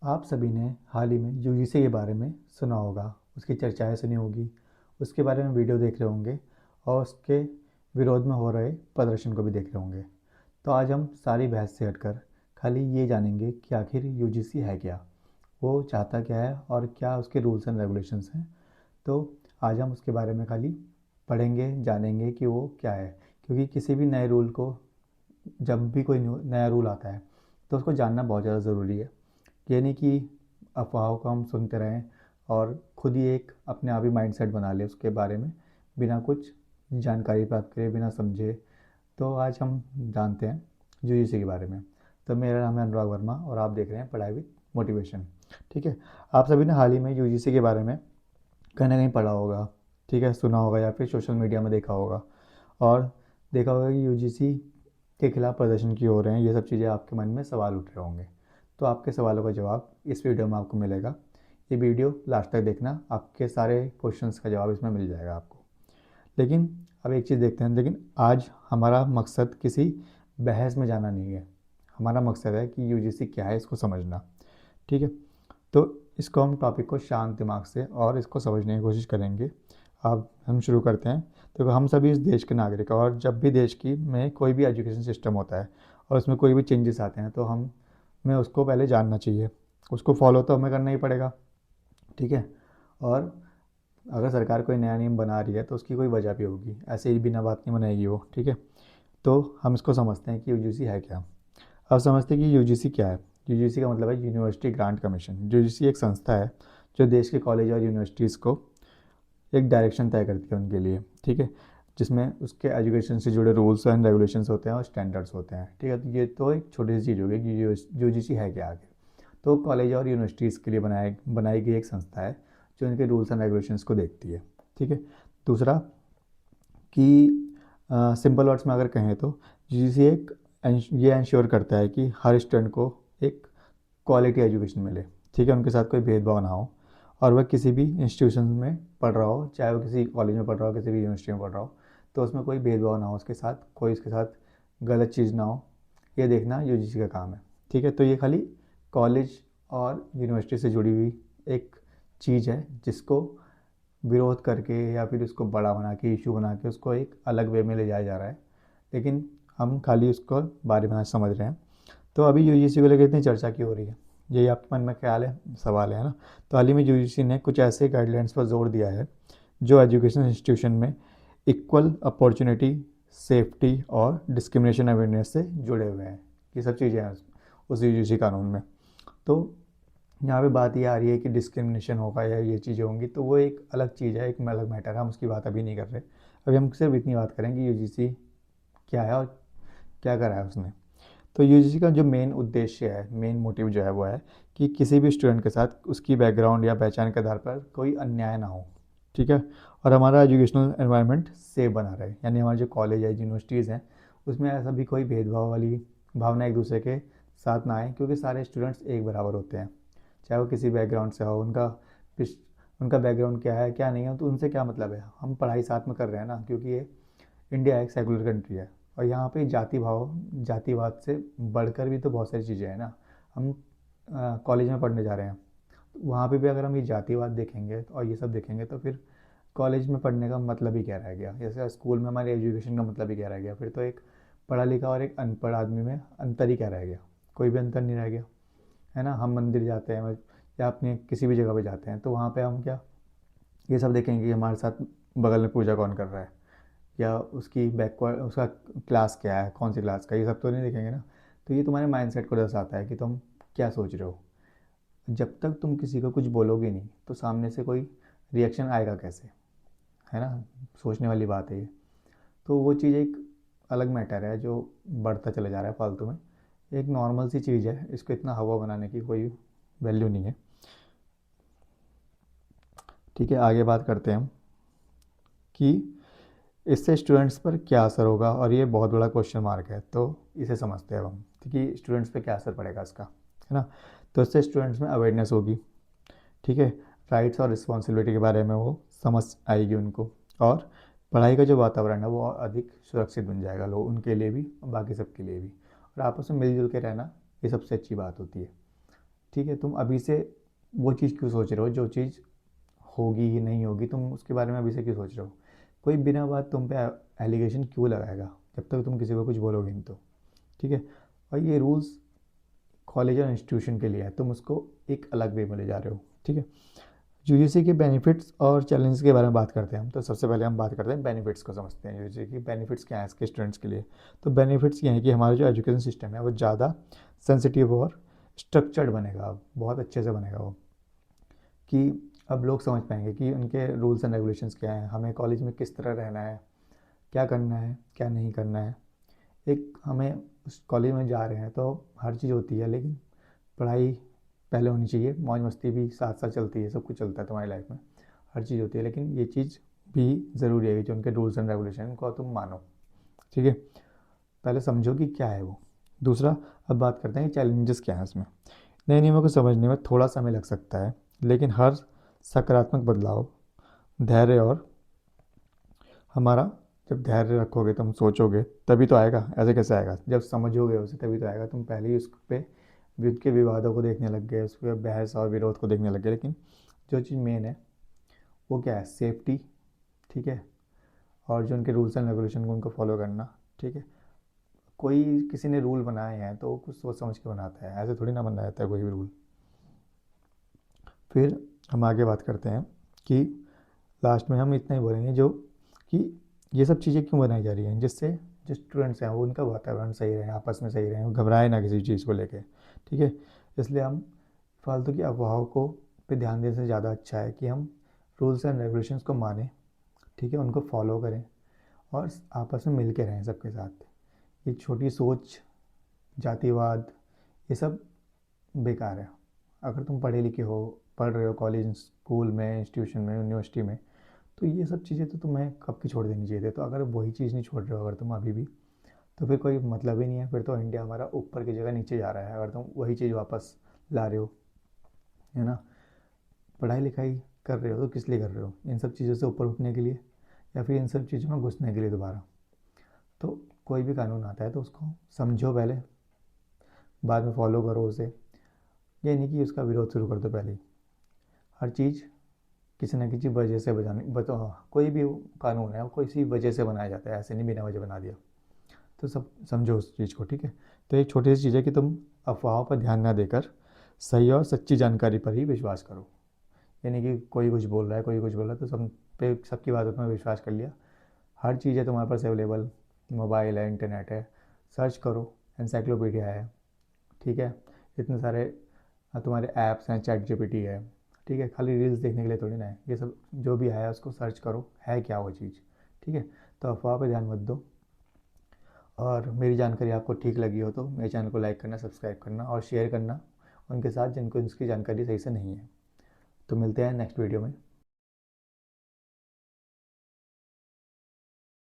आप सभी ने हाल ही में यूजीसी के बारे में सुना होगा, उसकी चर्चाएं सुनी होगी, उसके बारे में वीडियो देख रहे होंगे और उसके विरोध में हो रहे प्रदर्शन को भी देख रहे होंगे। तो आज हम सारी बहस से हटकर खाली ये जानेंगे कि आखिर यूजीसी है क्या, वो चाहता क्या है और क्या उसके रूल्स एंड रेगुलेशंस हैं। तो आज हम उसके बारे में खाली पढ़ेंगे, जानेंगे कि वो क्या है। क्योंकि किसी भी नए रूल को, जब भी कोई नया रूल आता है तो उसको जानना बहुत ज़्यादा ज़रूरी है। ये नहीं कि अफ़वाहों को हम सुनते रहें और खुद ही एक अपने आप ही माइंडसेट बना लें उसके बारे में, बिना कुछ जानकारी प्राप्त करे, बिना समझे। तो आज हम जानते हैं यूजीसी के बारे में। तो मेरा नाम है अनुराग वर्मा और आप देख रहे हैं पढ़ाई विद मोटिवेशन। ठीक है, आप सभी ने हाल ही में यूजीसी के बारे में कहीं ना कहीं पढ़ा होगा, ठीक है, सुना होगा या फिर सोशल मीडिया में देखा होगा और देखा होगा कि यूजीसी के खिलाफ प्रदर्शन क्यों हो रहे हैं। ये सब चीज़ें आपके मन में सवाल उठ रहे होंगे। तो आपके सवालों का जवाब इस वीडियो में आपको मिलेगा। ये वीडियो लास्ट तक देखना, आपके सारे क्वेश्चंस का जवाब इसमें मिल जाएगा आपको। लेकिन अब एक चीज़ देखते हैं। लेकिन आज हमारा मकसद किसी बहस में जाना नहीं है, हमारा मकसद है कि यूजीसी क्या है इसको समझना। ठीक है, तो इसको हम टॉपिक को शांत दिमाग से और इसको समझने की कोशिश करेंगे। अब हम शुरू करते हैं। तो हम सभी इस देश के नागरिक हैं और जब भी देश की में कोई भी एजुकेशन सिस्टम होता है और उसमें कोई भी चेंजेस आते हैं तो हमें उसको पहले जानना चाहिए, उसको फॉलो तो हमें करना ही पड़ेगा। ठीक है, और अगर सरकार कोई नया नियम बना रही है तो उसकी कोई वजह भी होगी, ऐसे ही बिना बात नहीं बनाएगी वो। ठीक है, तो हम इसको समझते हैं कि यूजीसी है क्या। अब समझते हैं कि यूजीसी क्या है। यूजीसी का मतलब है यूनिवर्सिटी ग्रांट कमीशन। यूजीसी एक संस्था है जो देश के कॉलेज और यूनिवर्सिटीज़ को एक डायरेक्शन तय करती है उनके लिए। ठीक है, जिसमें उसके एजुकेशन से जुड़े रूल्स एंड रेगुलेशंस होते हैं और स्टैंडर्ड्स होते हैं। ठीक है, तो ये तो एक छोटी सी चीज़ होगी कि यूजीसी है क्या आगे। तो कॉलेज और यूनिवर्सिटीज़ के लिए बनाई गई एक संस्था है जो इनके रूल्स एंड रेगुलेशंस को देखती है। ठीक है, दूसरा कि सिंपल वर्ड्स में अगर कहें तो यूजीसी ये इंश्योर करता है कि हर स्टूडेंट को एक क्वालिटी एजुकेशन मिले। ठीक है, उनके साथ कोई भेदभाव ना हो और वह किसी भी इंस्टीट्यूशन में पढ़ रहा हो, चाहे वो किसी कॉलेज में पढ़ रहा हो, किसी भी यूनिवर्सिटी में पढ़ रहा हो, तो उसमें कोई भेदभाव ना हो उसके साथ, कोई उसके साथ गलत चीज़ ना हो। ये देखना यूजीसी का काम है। ठीक है, तो ये खाली कॉलेज और यूनिवर्सिटी से जुड़ी हुई एक चीज़ है जिसको विरोध करके या फिर उसको बड़ा बना के, इशू बना के उसको एक अलग वे में ले जाया जा रहा है। लेकिन हम खाली उसको बारे में आज समझ रहे हैं। तो अभी यूजीसी को लेकर इतनी चर्चा क्यों हो रही है, यही आपके मन में ख्याल है, सवाल है ना। तो हाल ही में यूजीसी ने कुछ ऐसे गाइडलाइंस पर जोर दिया है जो एजुकेशन इंस्टीट्यूशन में इक्वल अपॉर्चुनिटी, सेफ्टी और डिस्क्रिमिनेशन अवेयरनेस से जुड़े हुए हैं। ये सब चीज़ें हैं उस यूजीसी कानून में। तो यहाँ पे बात ये आ रही है कि डिस्क्रिमिनेशन होगा या ये चीज़ें होंगी, तो वो एक अलग चीज़ है, एक अलग मैटर है, हम उसकी बात अभी नहीं कर रहे। अभी हम सिर्फ इतनी बात करेंगे यूजीसी क्या है और क्या करा है उसने। तो यूजीसी का जो मेन उद्देश्य है, मेन मोटिव जो है वो है कि किसी भी स्टूडेंट के साथ उसकी बैकग्राउंड या पहचान के आधार पर कोई अन्याय ना हो। ठीक है, और हमारा एजुकेशनल एनवायरनमेंट सेफ बना रहे, यानी हमारे जो कॉलेज है, यूनिवर्सिटीज़ हैं, उसमें ऐसा भी कोई भेदभाव वाली भावना एक दूसरे के साथ ना आए, क्योंकि सारे स्टूडेंट्स एक बराबर होते हैं। चाहे वो किसी बैकग्राउंड से हो, उनका बैकग्राउंड क्या है क्या नहीं है तो उनसे क्या मतलब है, हम पढ़ाई साथ में कर रहे हैं ना। क्योंकि ये इंडिया एक सेकुलर कंट्री है और यहाँ पे जातिवाद से बढ़कर भी तो बहुत सारी चीज़ें हैं ना। हम कॉलेज में पढ़ने जा रहे हैं, वहाँ पे भी अगर हम ये जातिवाद देखेंगे और ये सब देखेंगे तो फिर कॉलेज में पढ़ने का मतलब ही क्या रह गया, जैसे स्कूल में हमारे एजुकेशन का मतलब ही क्या रह गया। फिर तो एक पढ़ा लिखा और एक अनपढ़ आदमी में अंतर ही क्या रह गया, कोई भी अंतर नहीं रह गया, है ना। हम मंदिर जाते हैं या अपने किसी भी जगह पे जाते हैं तो वहाँ पे हम क्या ये सब देखेंगे कि हमारे साथ बगल में पूजा कौन कर रहा है या उसकी बैकवर्ड उसका क्लास क्या है, कौन सी क्लास का, ये सब तो नहीं देखेंगे ना। तो ये तुम्हारे माइंडसेट को दर्शाता है कि तुम क्या सोच रहे हो। जब तक तुम किसी को कुछ बोलोगे नहीं तो सामने से कोई रिएक्शन आएगा कैसे, है ना। सोचने वाली बात है ये। तो वो चीज़ एक अलग मैटर है जो बढ़ता चला जा रहा है फालतू में। एक नॉर्मल सी चीज़ है, इसको इतना हवा बनाने की कोई वैल्यू नहीं है। ठीक है, आगे बात करते हैं हम कि इससे स्टूडेंट्स पर क्या असर होगा, और ये बहुत बड़ा क्वेश्चन मार्क है। तो इसे समझते हैं अब हम कि स्टूडेंट्स पे क्या असर पड़ेगा इसका, है ना। तो इससे स्टूडेंट्स में अवेयरनेस होगी। ठीक है, राइट्स और रिस्पॉन्सिबिलिटी के बारे में वो समझ आएगी उनको, और पढ़ाई का जो वातावरण है वो और अधिक सुरक्षित बन जाएगा, लोग उनके लिए भी और बाकी सबके लिए भी। और आपस में मिलजुल के रहना ये सबसे अच्छी बात होती है। ठीक है, तुम अभी से वो चीज़ क्यों सोच रहे हो जो चीज़ होगी ही नहीं होगी, तुम उसके बारे में अभी से क्यों सोच रहे हो? कोई बिना बात तुम पे एलिगेशन क्यों लगाएगा जब तक तुम किसी को कुछ बोलोगे नहीं तो, ठीक है। और ये रूल्स कॉलेज और इंस्टीट्यूशन के लिए है, तुम उसको एक अलग वे में ले जा रहे हो, ठीक है। यूजीसी के बेनिफिट्स और चैलेंजेस के बारे में बात करते हैं हम। तो सबसे पहले हम बात करते हैं बेनिफिट्स को, समझते हैं यूजीसी की बेनिफिट्स क्या है इसके स्टूडेंट्स के लिए। तो बेनिफिट्स ये हैं कि हमारा जो एजुकेशन सिस्टम है वो ज़्यादा सेंसिटिव और स्ट्रक्चर्ड बनेगा, अब बहुत अच्छे से बनेगा वो, कि अब लोग समझ पाएंगे कि उनके रूल्स एंड रेगुलेशंस क्या हैं, हमें कॉलेज में किस तरह रहना है, क्या करना है क्या नहीं करना है। एक हमें उस कॉलेज में जा रहे हैं तो हर चीज़ होती है, लेकिन पढ़ाई पहले होनी चाहिए, मौज मस्ती भी साथ साथ चलती है, सब कुछ चलता है तुम्हारी लाइफ में, हर चीज़ होती है, लेकिन ये चीज़ भी ज़रूरी है कि जो उनके रूल्स एंड रेगुलेशन को तुम मानो, ठीक है। पहले समझो कि क्या है वो। दूसरा, अब बात करते हैं कि चैलेंजेस क्या हैं इसमें। नए नियमों को समझने में थोड़ा समय लग सकता है, लेकिन हर सकारात्मक बदलाव धैर्य और हमारा, जब धैर्य रखोगे तुम सोचोगे तभी तो आएगा, ऐसे कैसे आएगा, जब समझोगे उसे तभी तो आएगा। तुम पहले ही उस पे के विवादों को देखने लग गए, उस पर बहस और विरोध को देखने लग गए, लेकिन जो चीज़ मेन है वो क्या है, सेफ्टी, ठीक है, और जो उनके रूल्स एंड रेगुलेशन को उनको फॉलो करना, ठीक है। कोई किसी ने रूल बनाए हैं तो वो कुछ सोच समझ के बनाता है, ऐसे थोड़ी ना बनाया जाता है कोई भी रूल। फिर हम आगे बात करते हैं कि लास्ट में हम इतना ही बोलेंगे जो कि ये सब चीज़ें क्यों बनाई जा रही हैं, जिससे जो स्टूडेंट्स हैं वो उनका वातावरण सही रहे, आपस में सही रहें, वो घबराए ना किसी चीज़ को लेके, ठीक है। इसलिए हम फालतू की अफवाहों को पे ध्यान देने से ज़्यादा अच्छा है कि हम रूल्स एंड रेगुलेशंस को मानें, ठीक है, उनको फॉलो करें और आपस में मिल के रहें सबके साथ। ये छोटी सोच, जातिवाद, ये सब बेकार है। अगर तुम पढ़े लिखे हो, पढ़ रहे हो कॉलेज स्कूल में इंस्टीट्यूशन में यूनिवर्सिटी में, तो ये सब चीज़ें तो तुम्हें कब की छोड़ देनी चाहिए थी। तो अगर वही चीज़ नहीं छोड़ रहे हो अगर तुम अभी भी, तो फिर कोई मतलब ही नहीं है, फिर तो इंडिया हमारा ऊपर की जगह नीचे जा रहा है अगर तुम वही चीज़ वापस ला रहे हो, है ना। पढ़ाई लिखाई कर रहे हो तो किस लिए कर रहे हो, इन सब चीज़ों से ऊपर उठने के लिए या फिर इन सब चीज़ों में घुसने के लिए दोबारा। तो कोई भी कानून आता है तो उसको समझो पहले, बाद में फॉलो करो उसे, ये नहीं कि उसका विरोध शुरू कर दो पहले ही। हर चीज़ किसी न किसी वजह से कोई भी कानून है वो किसी वजह से बनाया जाता है, ऐसे नहीं बिना वजह बना दिया। तो सब समझो उस चीज़ को, ठीक है। तो एक छोटी सी चीज़ है कि तुम अफवाहों पर ध्यान ना देकर सही और सच्ची जानकारी पर ही विश्वास करो। यानी कि कोई कुछ बोल रहा है, कोई कुछ बोल रहा है तो सब पे सबकी बातों पर विश्वास कर लिया। हर चीज़ है तुम्हारे पास अवेलेबल, मोबाइल है, इंटरनेट है, सर्च करो, एनसाइक्लोपीडिया है, ठीक है। इतने सारे तुम्हारे ऐप्स हैं, चैट जीपीटी है, ठीक है। खाली रील्स देखने के लिए थोड़ी ना है, ये सब जो भी है उसको सर्च करो है क्या वो चीज़, ठीक है। तो अफवाह पे ध्यान मत दो। और मेरी जानकारी आपको ठीक लगी हो तो मेरे चैनल को लाइक करना, सब्सक्राइब करना और शेयर करना उनके साथ जिनको इसकी जानकारी सही से नहीं है। तो मिलते हैं नेक्स्ट वीडियो में।